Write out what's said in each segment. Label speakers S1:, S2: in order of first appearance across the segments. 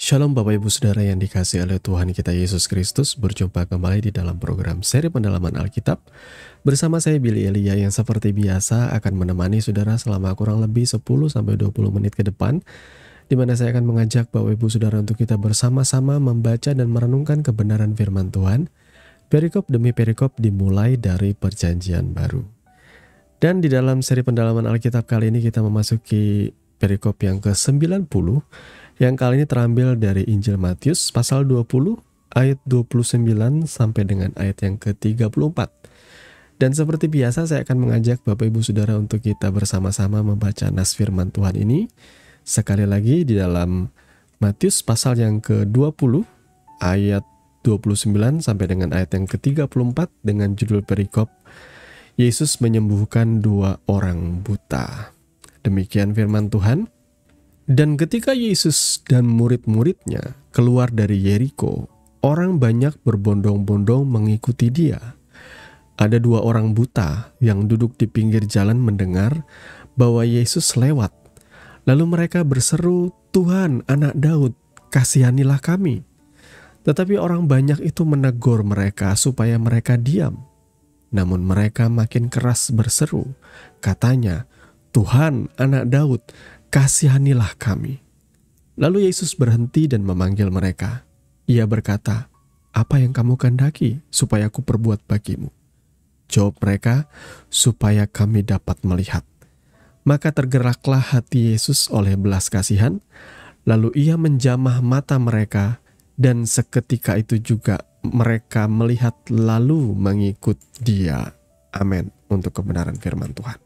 S1: Shalom Bapak Ibu Saudara yang dikasihi oleh Tuhan kita Yesus Kristus. Berjumpa kembali di dalam program seri pendalaman Alkitab. Bersama saya Billy Elia yang seperti biasa akan menemani saudara selama kurang lebih 10-20 menit ke depan, di mana saya akan mengajak Bapak Ibu Saudara untuk kita bersama-sama membaca dan merenungkan kebenaran firman Tuhan, perikop demi perikop dimulai dari Perjanjian Baru. Dan di dalam seri pendalaman Alkitab kali ini kita memasuki perikop yang ke-90, yang kali ini terambil dari Injil Matius pasal 20 ayat 29 sampai dengan ayat yang ke-34. Dan seperti biasa saya akan mengajak Bapak Ibu Saudara untuk kita bersama-sama membaca nas firman Tuhan ini. Sekali lagi di dalam Matius pasal yang ke-20 ayat 29 sampai dengan ayat yang ke-34 dengan judul perikop Yesus menyembuhkan 2 orang buta. Demikian firman Tuhan. Dan ketika Yesus dan murid-muridnya keluar dari Yeriko, orang banyak berbondong-bondong mengikuti dia. Ada 2 orang buta yang duduk di pinggir jalan mendengar bahwa Yesus lewat. Lalu mereka berseru, "Tuhan, Anak Daud, kasihanilah kami." Tetapi orang banyak itu menegur mereka supaya mereka diam. Namun mereka makin keras berseru, katanya, "Tuhan, Anak Daud, kasihanilah kami." Lalu Yesus berhenti dan memanggil mereka. Ia berkata, "Apa yang kamu kehendaki supaya aku perbuat bagimu?" Jawab mereka, "Supaya kami dapat melihat." Maka tergeraklah hati Yesus oleh belas kasihan, lalu ia menjamah mata mereka, dan seketika itu juga mereka melihat lalu mengikut dia. Amin. Untuk kebenaran firman Tuhan.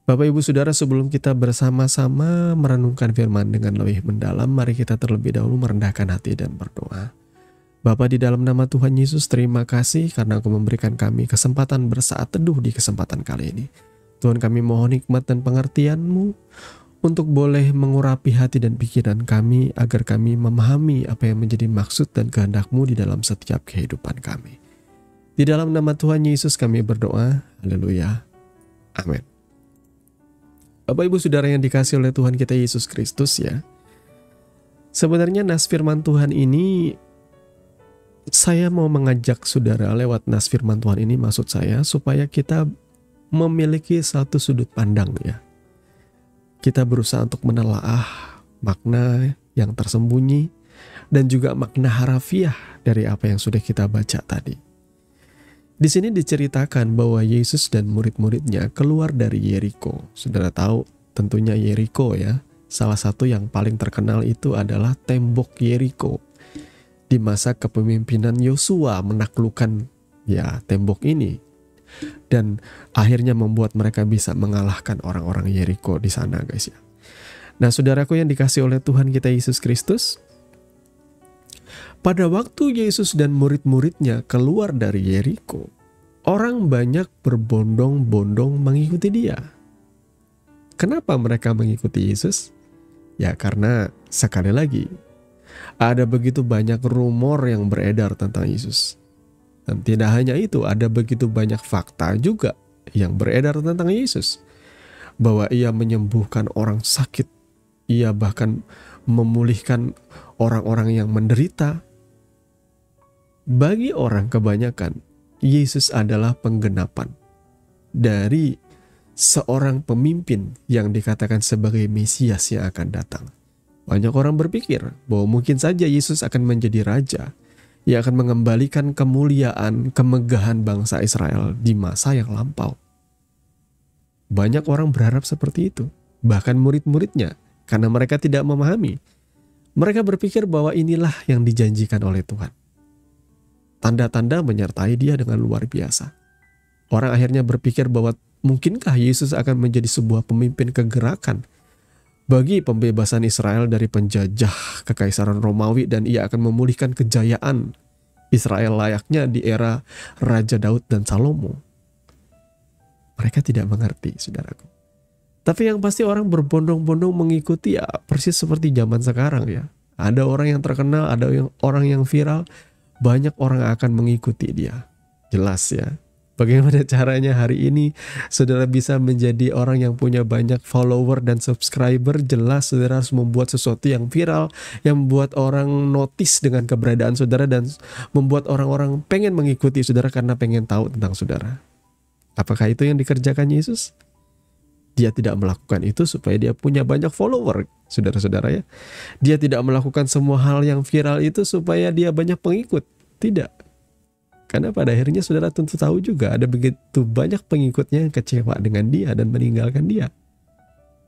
S1: Bapak Ibu Saudara, sebelum kita bersama-sama merenungkan firman dengan lebih mendalam, mari kita terlebih dahulu merendahkan hati dan berdoa. Bapa, di dalam nama Tuhan Yesus, terima kasih karena Engkau memberikan kami kesempatan bersaat teduh di kesempatan kali ini. Tuhan, kami mohon hikmat dan pengertian-Mu untuk boleh mengurapi hati dan pikiran kami agar kami memahami apa yang menjadi maksud dan kehendak-Mu di dalam setiap kehidupan kami. Di dalam nama Tuhan Yesus kami berdoa. Haleluya. Amin. Bapak Ibu Saudara yang dikasihi oleh Tuhan kita Yesus Kristus ya. Sebenarnya nas firman Tuhan ini, saya mau mengajak saudara lewat nas firman Tuhan ini, maksud saya supaya kita memiliki satu sudut pandang ya. Kita berusaha untuk menelaah makna yang tersembunyi dan juga makna harafiah dari apa yang sudah kita baca tadi. Di sini diceritakan bahwa Yesus dan murid-muridnya keluar dari Yeriko. Saudara tahu tentunya Yeriko ya. Salah satu yang paling terkenal itu adalah tembok Yeriko. Di masa kepemimpinan Yosua menaklukkan ya tembok ini. Dan akhirnya membuat mereka bisa mengalahkan orang-orang Yeriko di sana guys ya. Nah saudaraku yang dikasihi oleh Tuhan kita Yesus Kristus. Pada waktu Yesus dan murid-muridnya keluar dari Yeriko, orang banyak berbondong-bondong mengikuti dia. Kenapa mereka mengikuti Yesus? Ya karena sekali lagi, ada begitu banyak rumor yang beredar tentang Yesus. Dan tidak hanya itu, ada begitu banyak fakta juga yang beredar tentang Yesus. Bahwa ia menyembuhkan orang sakit, ia bahkan memulihkan orang-orang yang menderita. Bagi orang kebanyakan, Yesus adalah penggenapan dari seorang pemimpin yang dikatakan sebagai Mesias yang akan datang. Banyak orang berpikir bahwa mungkin saja Yesus akan menjadi raja yang akan mengembalikan kemuliaan, kemegahan bangsa Israel di masa yang lampau. Banyak orang berharap seperti itu, bahkan murid-muridnya, karena mereka tidak memahami. Mereka berpikir bahwa inilah yang dijanjikan oleh Tuhan. Tanda-tanda menyertai dia dengan luar biasa. Orang akhirnya berpikir bahwa mungkinkah Yesus akan menjadi sebuah pemimpin kegerakan bagi pembebasan Israel dari penjajah kekaisaran Romawi, dan ia akan memulihkan kejayaan Israel layaknya di era Raja Daud dan Salomo. Mereka tidak mengerti, saudaraku. Tapi yang pasti orang berbondong-bondong mengikuti ya persis seperti zaman sekarang ya. Ada orang yang terkenal, ada orang yang viral, banyak orang akan mengikuti dia. Jelas ya. Bagaimana caranya hari ini saudara bisa menjadi orang yang punya banyak follower dan subscriber? Jelas saudara harus membuat sesuatu yang viral, yang membuat orang notice dengan keberadaan saudara dan membuat orang-orang pengen mengikuti saudara karena pengen tahu tentang saudara. Apakah itu yang dikerjakan Yesus? Dia tidak melakukan itu supaya dia punya banyak follower, saudara-saudara ya. Dia tidak melakukan semua hal yang viral itu supaya dia banyak pengikut. Tidak. Karena pada akhirnya saudara tentu tahu juga ada begitu banyak pengikutnya yang kecewa dengan dia dan meninggalkan dia.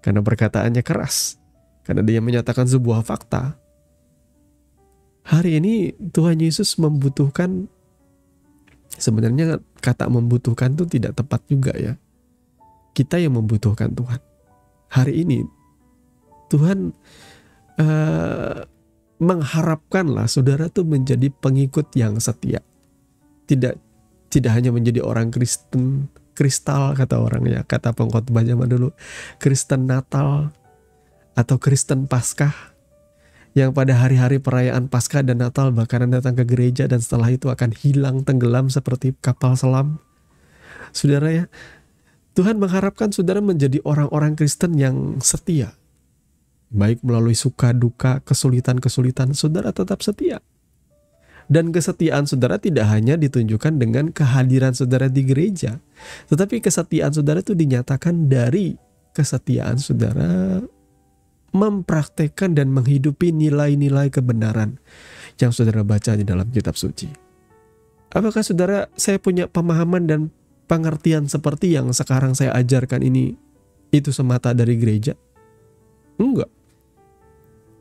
S1: Karena perkataannya keras. Karena dia menyatakan sebuah fakta. Hari ini Tuhan Yesus membutuhkan, sebenarnya kata membutuhkan itu tidak tepat juga ya. Kita yang membutuhkan Tuhan. Hari ini Tuhan mengharapkanlah saudara tuh menjadi pengikut yang setia. Tidak hanya menjadi orang Kristen kristal kata orang ya, kata pengkhotbah zaman dulu, Kristen Natal atau Kristen Paskah, yang pada hari-hari perayaan Paskah dan Natal bakalan datang ke gereja dan setelah itu akan hilang tenggelam seperti kapal selam. Saudara ya, Tuhan mengharapkan saudara menjadi orang-orang Kristen yang setia. Baik melalui suka duka, kesulitan-kesulitan, saudara tetap setia. Dan kesetiaan saudara tidak hanya ditunjukkan dengan kehadiran saudara di gereja, tetapi kesetiaan saudara itu dinyatakan dari kesetiaan saudara mempraktekkan dan menghidupi nilai-nilai kebenaran yang saudara baca di dalam kitab suci. Apakah saudara, saya punya pemahaman dan pengertian seperti yang sekarang saya ajarkan ini, itu semata dari gereja? Enggak.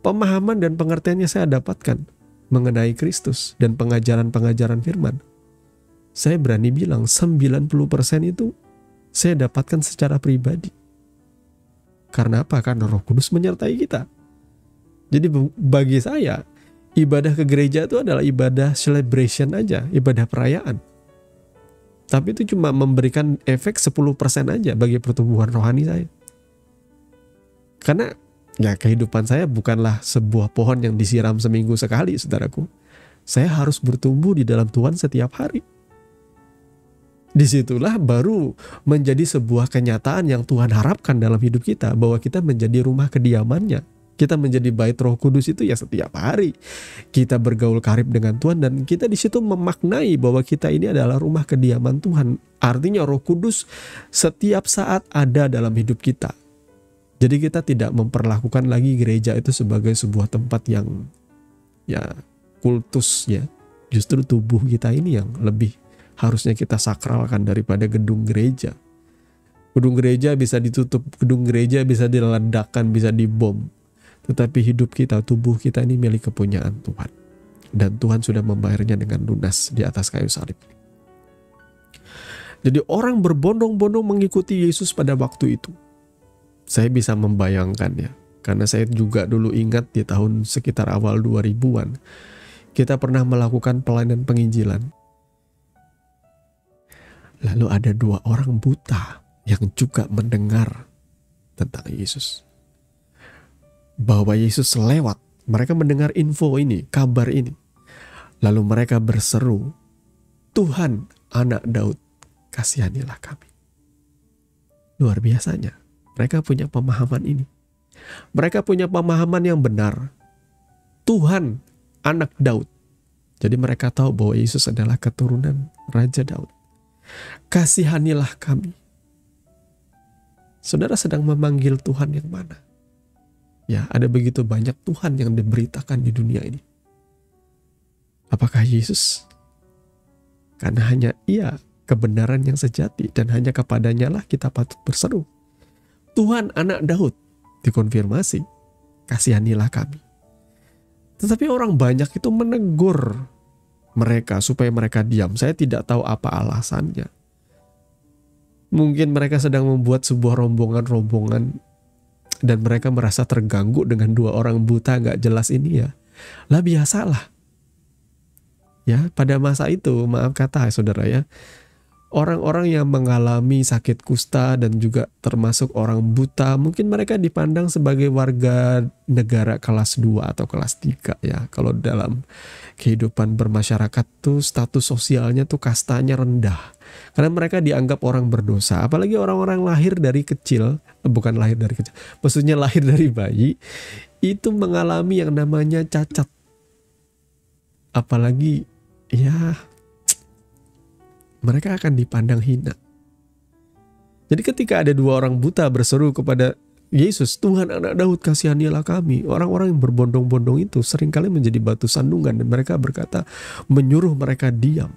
S1: Pemahaman dan pengertiannya saya dapatkan mengenai Kristus dan pengajaran-pengajaran firman. Saya berani bilang 90% itu saya dapatkan secara pribadi. Karena apa? Karena Roh Kudus menyertai kita. Jadi bagi saya, ibadah ke gereja itu adalah ibadah celebration aja, ibadah perayaan. Tapi itu cuma memberikan efek 10% aja bagi pertumbuhan rohani saya. Karena ya kehidupan saya bukanlah sebuah pohon yang disiram seminggu sekali, saudaraku. Saya harus bertumbuh di dalam Tuhan setiap hari. Disitulah baru menjadi sebuah kenyataan yang Tuhan harapkan dalam hidup kita, bahwa kita menjadi rumah kediamannya. Kita menjadi bait Roh Kudus itu ya setiap hari. Kita bergaul karib dengan Tuhan dan kita di situ memaknai bahwa kita ini adalah rumah kediaman Tuhan. Artinya Roh Kudus setiap saat ada dalam hidup kita. Jadi kita tidak memperlakukan lagi gereja itu sebagai sebuah tempat yang ya kultus ya. Justru tubuh kita ini yang lebih harusnya kita sakralkan daripada gedung gereja. Gedung gereja bisa ditutup, gedung gereja bisa diledakkan, bisa dibom. Tetapi hidup kita, tubuh kita ini milik kepunyaan Tuhan. Dan Tuhan sudah membayarnya dengan lunas di atas kayu salib. Jadi orang berbondong-bondong mengikuti Yesus pada waktu itu. Saya bisa membayangkan ya, karena saya juga dulu ingat di tahun sekitar awal 2000-an, kita pernah melakukan pelayanan penginjilan. Lalu ada 2 orang buta yang juga mendengar tentang Yesus. Bahwa Yesus lewat, mereka mendengar info ini, kabar ini. Lalu mereka berseru, "Tuhan, Anak Daud, kasihanilah kami." Luar biasanya. Mereka punya pemahaman ini. Mereka punya pemahaman yang benar. Tuhan, Anak Daud. Jadi mereka tahu bahwa Yesus adalah keturunan Raja Daud. Kasihanilah kami. Saudara sedang memanggil Tuhan yang mana? Ya, ada begitu banyak Tuhan yang diberitakan di dunia ini. Apakah Yesus? Karena hanya Ia kebenaran yang sejati dan hanya kepadanya lah kita patut berseru. Tuhan, Anak Daud, dikonfirmasi, kasihanilah kami. Tetapi orang banyak itu menegur mereka supaya mereka diam. Saya tidak tahu apa alasannya. Mungkin mereka sedang membuat sebuah rombongan-rombongan dan mereka merasa terganggu dengan 2 orang buta gak jelas ini ya. Lah biasalah. Ya, pada masa itu, maaf kata saudara ya, Orang-orang yang mengalami sakit kusta dan juga termasuk orang buta, mungkin mereka dipandang sebagai warga negara kelas 2 atau kelas 3 ya. Kalau dalam kehidupan bermasyarakat tuh status sosialnya tuh kastanya rendah. Karena mereka dianggap orang berdosa. Apalagi orang-orang lahir dari kecil, bukan lahir dari kecil, maksudnya lahir dari bayi, itu mengalami yang namanya cacat. Apalagi ya mereka akan dipandang hina. Jadi ketika ada dua orang buta berseru kepada Yesus, "Tuhan, Anak Daud, kasihanilah kami." Orang-orang yang berbondong-bondong itu seringkali menjadi batu sandungan dan mereka berkata, menyuruh mereka diam.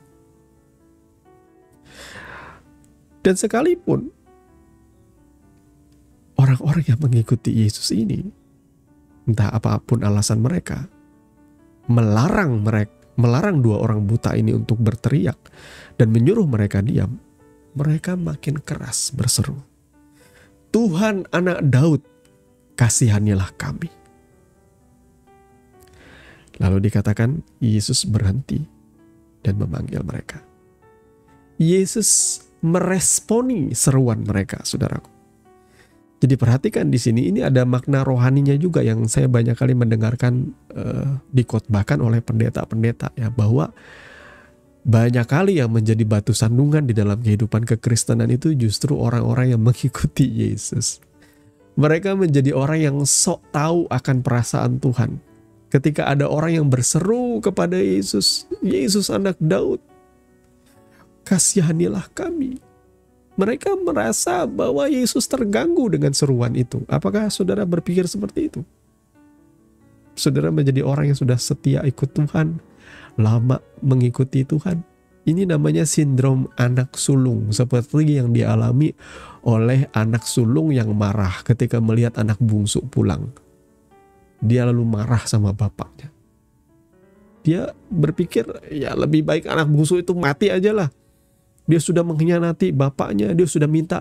S1: Dan sekalipun orang-orang yang mengikuti Yesus ini, entah apapun alasan mereka, melarang dua orang buta ini untuk berteriak dan menyuruh mereka diam, mereka makin keras berseru, "Tuhan, Anak Daud, kasihanilah kami." Lalu dikatakan Yesus berhenti dan memanggil mereka. Yesus meresponi seruan mereka, saudaraku. Jadi perhatikan di sini, ini ada makna rohaninya juga yang saya banyak kali mendengarkan dikhotbahkan oleh pendeta-pendeta ya, bahwa banyak kali yang menjadi batu sandungan di dalam kehidupan kekristenan itu justru orang-orang yang mengikuti Yesus. Mereka menjadi orang yang sok tahu akan perasaan Tuhan. Ketika ada orang yang berseru kepada Yesus, "Yesus, Anak Daud, kasihanilah kami." Mereka merasa bahwa Yesus terganggu dengan seruan itu. Apakah saudara berpikir seperti itu? Saudara menjadi orang yang sudah setia ikut Tuhan, lama mengikuti Tuhan. Ini namanya sindrom anak sulung, seperti yang dialami oleh anak sulung yang marah ketika melihat anak bungsu pulang. Dia lalu marah sama bapaknya. Dia berpikir, ya lebih baik anak bungsu itu mati aja lah. Dia sudah mengkhianati bapaknya, dia sudah minta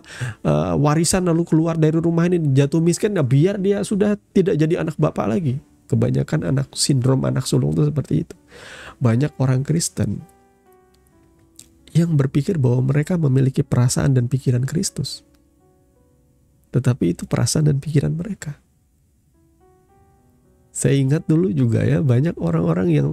S1: warisan lalu keluar dari rumah ini, jatuh miskin, nah biar dia sudah tidak jadi anak bapak lagi. Kebanyakan sindrom anak sulung itu seperti itu. Banyak orang Kristen yang berpikir bahwa mereka memiliki perasaan dan pikiran Kristus. Tetapi itu perasaan dan pikiran mereka. Saya ingat dulu juga ya, banyak orang-orang yang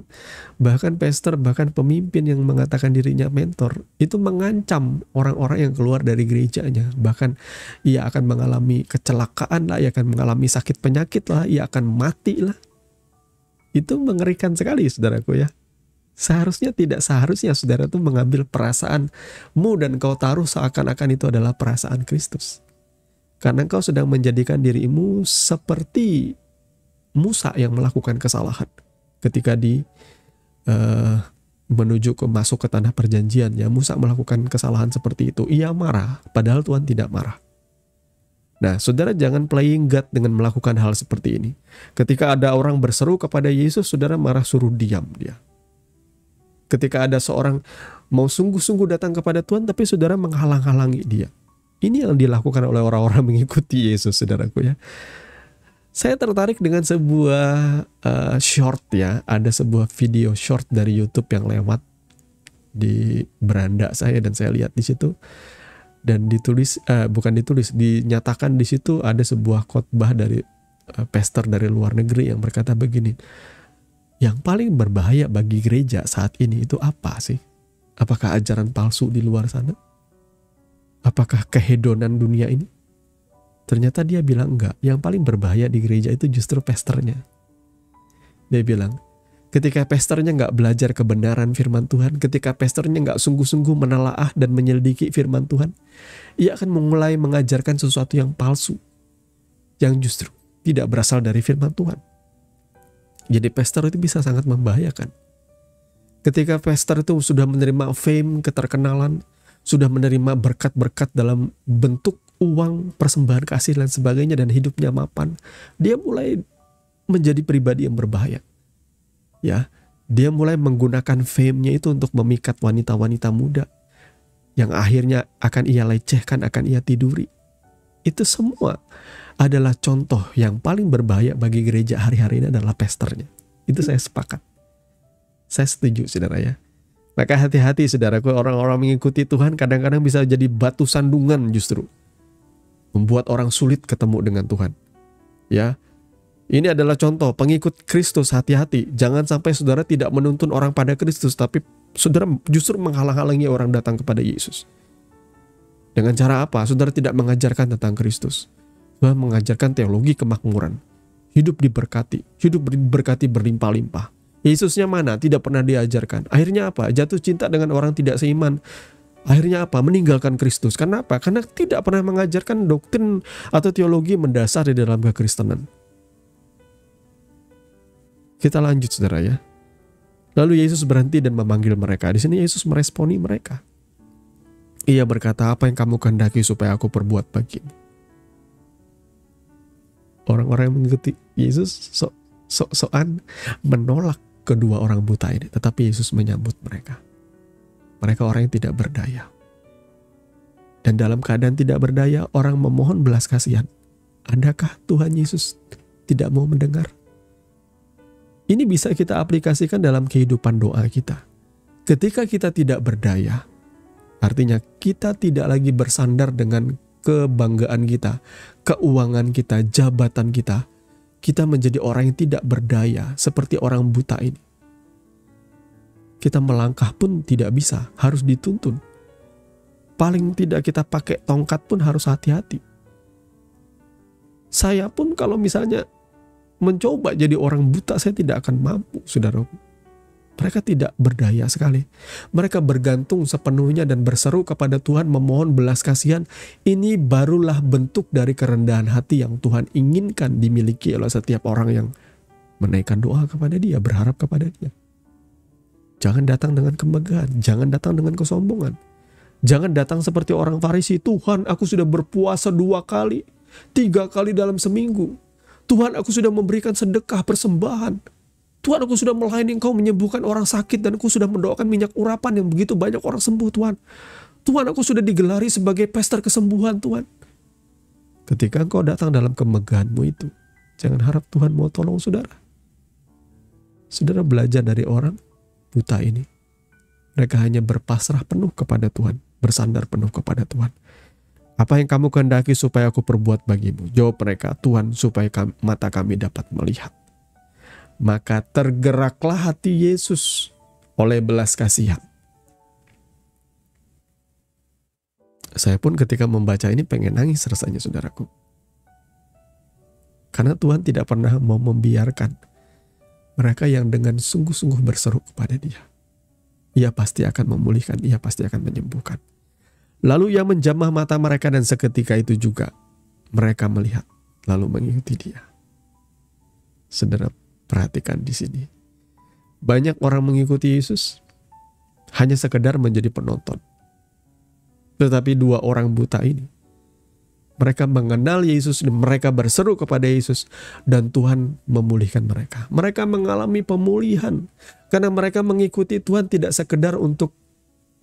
S1: bahkan pastor, bahkan pemimpin yang mengatakan dirinya mentor, itu mengancam orang-orang yang keluar dari gerejanya. Bahkan ia akan mengalami kecelakaan lah, ia akan mengalami sakit penyakit lah, ia akan mati lah. Itu mengerikan sekali, saudaraku ya. Tidak seharusnya saudara itu mengambil perasaanmu dan kau taruh seakan-akan itu adalah perasaan Kristus. Karena kau sedang menjadikan dirimu seperti Musa yang melakukan kesalahan ketika masuk ke tanah perjanjian ya. Musa melakukan kesalahan seperti itu. Ia marah, padahal Tuhan tidak marah. Nah, saudara jangan playing God dengan melakukan hal seperti ini. Ketika ada orang berseru kepada Yesus, saudara marah, suruh diam dia. Ketika ada seorang mau sungguh-sungguh datang kepada Tuhan, tapi saudara menghalang-halangi dia. Ini yang dilakukan oleh orang-orang mengikuti Yesus, saudaraku ya. Saya tertarik dengan sebuah short ya, ada sebuah video short dari YouTube yang lewat di beranda saya dan saya lihat di situ dan dinyatakan di situ ada sebuah khotbah dari pastor dari luar negeri yang berkata begini, yang paling berbahaya bagi gereja saat ini itu apa sih? Apakah ajaran palsu di luar sana? Apakah kehedonan dunia ini? Ternyata dia bilang enggak. Yang paling berbahaya di gereja itu justru pastornya. Dia bilang, ketika pastornya enggak belajar kebenaran firman Tuhan, ketika pastornya enggak sungguh-sungguh menelaah dan menyelidiki firman Tuhan, ia akan mulai mengajarkan sesuatu yang palsu, yang justru tidak berasal dari firman Tuhan. Jadi pastor itu bisa sangat membahayakan. Ketika pastor itu sudah menerima fame, keterkenalan, sudah menerima berkat-berkat dalam bentuk uang, persembahan kasih dan sebagainya, dan hidupnya mapan, dia mulai menjadi pribadi yang berbahaya. Ya, dia mulai menggunakan fame-nya itu untuk memikat wanita-wanita muda yang akhirnya akan ia lecehkan, akan ia tiduri. Itu semua adalah contoh yang paling berbahaya bagi gereja hari-hari ini adalah pastornya. Itu saya sepakat. Saya setuju, saudara ya. Maka hati-hati saudaraku, orang-orang mengikuti Tuhan kadang-kadang bisa jadi batu sandungan justru. Membuat orang sulit ketemu dengan Tuhan. Ya, ini adalah contoh pengikut Kristus, hati-hati. Jangan sampai saudara tidak menuntun orang pada Kristus, tapi saudara justru menghalang-halangi orang datang kepada Yesus. Dengan cara apa? Saudara tidak mengajarkan tentang Kristus. Saudara mengajarkan teologi kemakmuran. Hidup diberkati berlimpah-limpah. Yesusnya mana? Tidak pernah diajarkan. Akhirnya apa? Jatuh cinta dengan orang tidak seiman. Akhirnya apa? Meninggalkan Kristus. Karena apa? Karena tidak pernah mengajarkan doktrin atau teologi mendasar di dalam kekristenan. Kita lanjut saudara ya. Lalu Yesus berhenti dan memanggil mereka. Di sini Yesus meresponi mereka. Ia berkata, apa yang kamu kehendaki supaya aku perbuat bagimu? Orang-orang yang mengikuti Yesus sok-sokan menolak kedua orang buta ini. Tetapi Yesus menyambut mereka. Mereka orang yang tidak berdaya. Dan dalam keadaan tidak berdaya, orang memohon belas kasihan. Adakah Tuhan Yesus tidak mau mendengar? Ini bisa kita aplikasikan dalam kehidupan doa kita. Ketika kita tidak berdaya, artinya kita tidak lagi bersandar dengan kebanggaan kita, keuangan kita, jabatan kita. Kita menjadi orang yang tidak berdaya seperti orang buta ini. Kita melangkah pun tidak bisa, harus dituntun. Paling tidak kita pakai tongkat pun harus hati-hati. Saya pun kalau misalnya mencoba jadi orang buta, saya tidak akan mampu, saudaraku. Mereka tidak berdaya sekali. Mereka bergantung sepenuhnya dan berseru kepada Tuhan memohon belas kasihan. Ini barulah bentuk dari kerendahan hati yang Tuhan inginkan dimiliki oleh setiap orang yang menaikkan doa kepada Dia, berharap kepada Dia. Jangan datang dengan kemegahan, jangan datang dengan kesombongan. Jangan datang seperti orang Farisi, Tuhan aku sudah berpuasa 2 kali, 3 kali dalam seminggu. Tuhan aku sudah memberikan sedekah persembahan. Tuhan aku sudah melayani Engkau menyembuhkan orang sakit dan aku sudah mendoakan minyak urapan yang begitu banyak orang sembuh Tuhan. Tuhan aku sudah digelari sebagai pester kesembuhan Tuhan. Ketika engkau datang dalam kemegahanmu itu, jangan harap Tuhan mau tolong saudara. Saudara belajar dari orang buta ini. Mereka hanya berpasrah penuh kepada Tuhan, bersandar penuh kepada Tuhan. Apa yang kamu kehendaki supaya aku perbuat bagimu? Jawab mereka, Tuhan supaya mata kami dapat melihat. Maka tergeraklah hati Yesus oleh belas kasihan. Saya pun ketika membaca ini pengen nangis rasanya saudaraku. Karena Tuhan tidak pernah mau membiarkan mereka yang dengan sungguh-sungguh berseru kepada Dia. Ia pasti akan memulihkan, Ia pasti akan menyembuhkan. Lalu Ia menjamah mata mereka dan seketika itu juga mereka melihat lalu mengikuti Dia. Saudara perhatikan di sini. Banyak orang mengikuti Yesus hanya sekedar menjadi penonton. Tetapi 2 orang buta ini, mereka mengenal Yesus dan mereka berseru kepada Yesus dan Tuhan memulihkan mereka. Mereka mengalami pemulihan karena mereka mengikuti Tuhan tidak sekedar untuk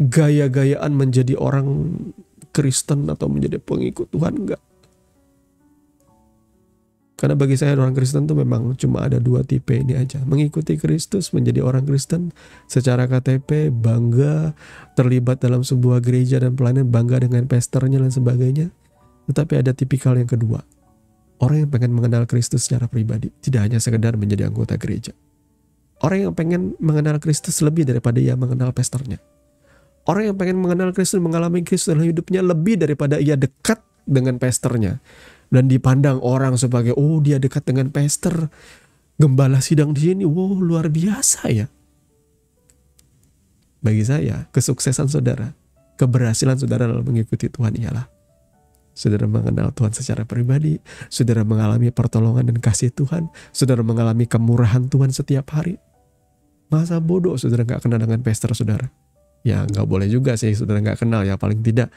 S1: gaya-gayaan menjadi orang Kristen atau menjadi pengikut Tuhan, enggak. Karena bagi saya orang Kristen itu memang cuma ada 2 tipe ini aja. Mengikuti Kristus, menjadi orang Kristen secara KTP, bangga terlibat dalam sebuah gereja dan pelayanan, bangga dengan pastornya dan sebagainya. Tetapi ada tipikal yang kedua. Orang yang pengen mengenal Kristus secara pribadi, tidak hanya sekedar menjadi anggota gereja. Orang yang pengen mengenal Kristus lebih daripada ia mengenal pastornya. Orang yang pengen mengenal Kristus, mengalami Kristus dalam hidupnya lebih daripada ia dekat dengan pastornya. Dan dipandang orang sebagai, oh dia dekat dengan pastor, gembala sidang di sini, wow luar biasa ya. Bagi saya, kesuksesan saudara, keberhasilan saudara dalam mengikuti Tuhan ialah saudara mengenal Tuhan secara pribadi, saudara mengalami pertolongan dan kasih Tuhan, saudara mengalami kemurahan Tuhan setiap hari. Masa bodoh saudara gak kenal dengan pastor saudara? Ya gak boleh juga sih saudara gak kenal, ya paling tidak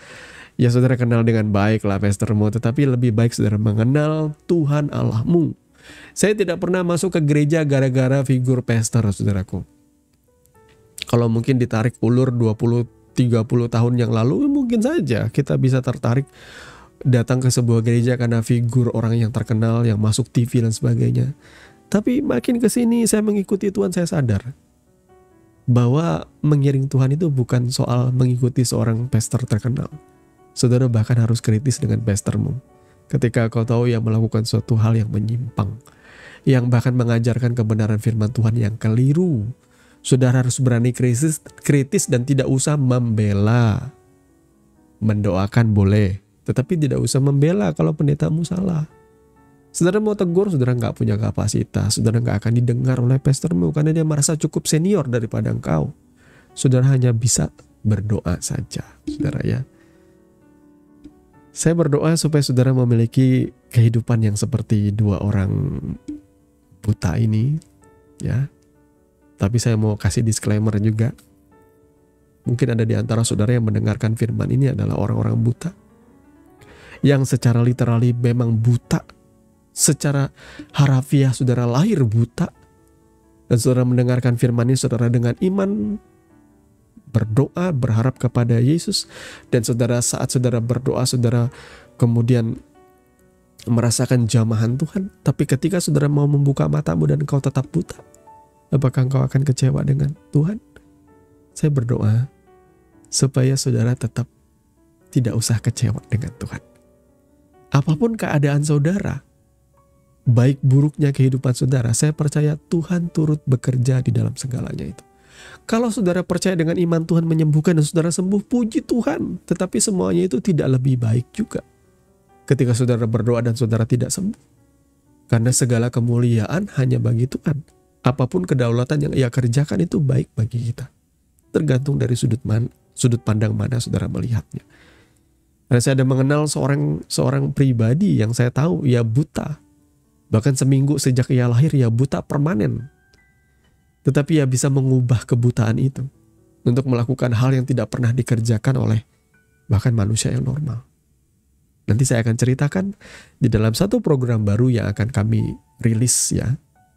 S1: ya saudara kenal dengan baik lah pastormu, tetapi lebih baik saudara mengenal Tuhan Allahmu. Saya tidak pernah masuk ke gereja gara-gara figur pastor saudaraku. Kalau mungkin ditarik ulur 20-30 tahun yang lalu, mungkin saja kita bisa tertarik datang ke sebuah gereja karena figur orang yang terkenal yang masuk TV dan sebagainya. Tapi makin kesini saya mengikuti Tuhan, saya sadar bahwa mengiring Tuhan itu bukan soal mengikuti seorang pastor terkenal. Saudara bahkan harus kritis dengan pastormu. Ketika kau tahu yang melakukan suatu hal yang menyimpang, yang bahkan mengajarkan kebenaran firman Tuhan yang keliru, saudara harus berani kritis dan tidak usah membela. Mendoakan boleh, tetapi tidak usah membela kalau pendetamu salah. Saudara mau tegur, saudara nggak punya kapasitas, saudara nggak akan didengar oleh pastormu karena dia merasa cukup senior daripada engkau. Saudara hanya bisa berdoa saja, saudara ya. Saya berdoa supaya saudara memiliki kehidupan yang seperti dua orang buta ini, ya. Tapi saya mau kasih disclaimer juga. Mungkin ada di antara saudara yang mendengarkan firman ini adalah orang-orang buta, yang secara literally memang buta. Secara harafiah saudara lahir buta. Dan saudara mendengarkan firman ini, saudara dengan iman berdoa, berharap kepada Yesus. Dan saudara saat saudara berdoa, saudara kemudian merasakan jamahan Tuhan. Tapi ketika saudara mau membuka matamu dan engkau tetap buta, apakah engkau akan kecewa dengan Tuhan? Saya berdoa supaya saudara tetap tidak usah kecewa dengan Tuhan. Apapun keadaan saudara, baik buruknya kehidupan saudara, saya percaya Tuhan turut bekerja di dalam segalanya itu. Kalau saudara percaya dengan iman Tuhan menyembuhkan dan saudara sembuh, puji Tuhan. Tetapi semuanya itu tidak lebih baik juga ketika saudara berdoa dan saudara tidak sembuh. Karena segala kemuliaan hanya bagi Tuhan. Apapun kedaulatan yang Ia kerjakan itu baik bagi kita. Tergantung dari sudut pandang mana saudara melihatnya. Karena saya ada mengenal seorang pribadi yang saya tahu ia buta. Bahkan seminggu sejak ia lahir ia buta permanen. Tetapi ia bisa mengubah kebutaan itu untuk melakukan hal yang tidak pernah dikerjakan oleh bahkan manusia yang normal. Nanti saya akan ceritakan di dalam satu program baru yang akan kami rilis ya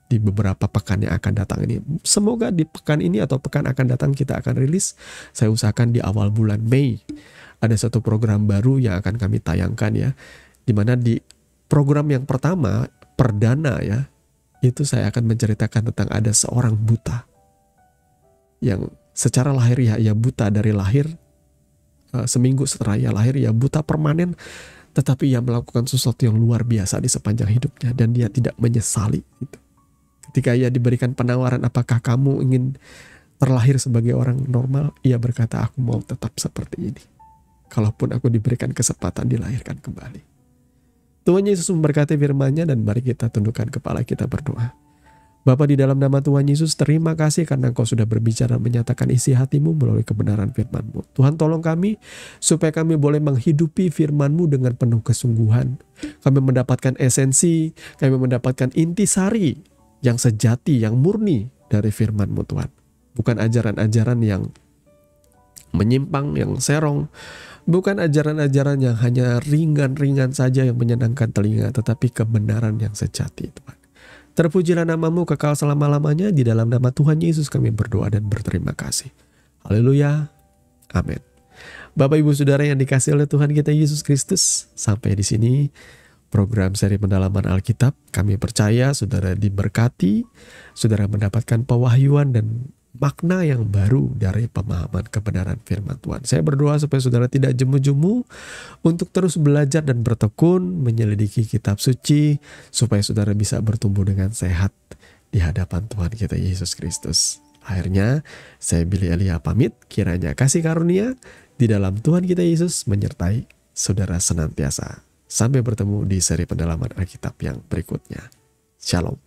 S1: di beberapa pekan yang akan datang ini. Semoga di pekan ini atau pekan akan datang kita akan rilis. Saya usahakan di awal bulan Mei ada satu program baru yang akan kami tayangkan ya. Dimana di program yang pertama, perdana ya, itu saya akan menceritakan tentang ada seorang buta yang secara lahiriah ia buta dari lahir. Seminggu setelah ia lahir ia buta permanen, tetapi ia melakukan sesuatu yang luar biasa di sepanjang hidupnya dan dia tidak menyesali itu. Ketika ia diberikan penawaran, apakah kamu ingin terlahir sebagai orang normal, ia berkata, aku mau tetap seperti ini kalaupun aku diberikan kesempatan dilahirkan kembali. Tuhan Yesus memberkati firman-Nya dan mari kita tundukkan kepala kita berdoa. Bapa, di dalam nama Tuhan Yesus, terima kasih karena Engkau sudah berbicara menyatakan isi hatimu melalui kebenaran firman-Mu. Tuhan tolong kami supaya kami boleh menghidupi firman-Mu dengan penuh kesungguhan. Kami mendapatkan esensi, kami mendapatkan intisari yang sejati, yang murni dari firman-Mu Tuhan. Bukan ajaran-ajaran yang menyimpang, yang serong. Bukan ajaran-ajaran yang hanya ringan-ringan saja yang menyenangkan telinga, tetapi kebenaran yang sejati Tuhan. Terpujilah nama-Mu kekal selama-lamanya. Di dalam nama Tuhan Yesus kami berdoa dan berterima kasih. Haleluya. Amin. Bapak Ibu Saudara yang dikasihi oleh Tuhan kita Yesus Kristus, sampai di sini program seri pendalaman Alkitab. Kami percaya saudara diberkati, saudara mendapatkan pewahyuan dan makna yang baru dari pemahaman kebenaran firman Tuhan. Saya berdoa supaya saudara tidak jemu-jemu untuk terus belajar dan bertekun menyelidiki kitab suci supaya saudara bisa bertumbuh dengan sehat di hadapan Tuhan kita Yesus Kristus. Akhirnya saya Billy Elia pamit, kiranya kasih karunia di dalam Tuhan kita Yesus menyertai saudara senantiasa. Sampai bertemu di seri pendalaman Alkitab yang berikutnya. Shalom.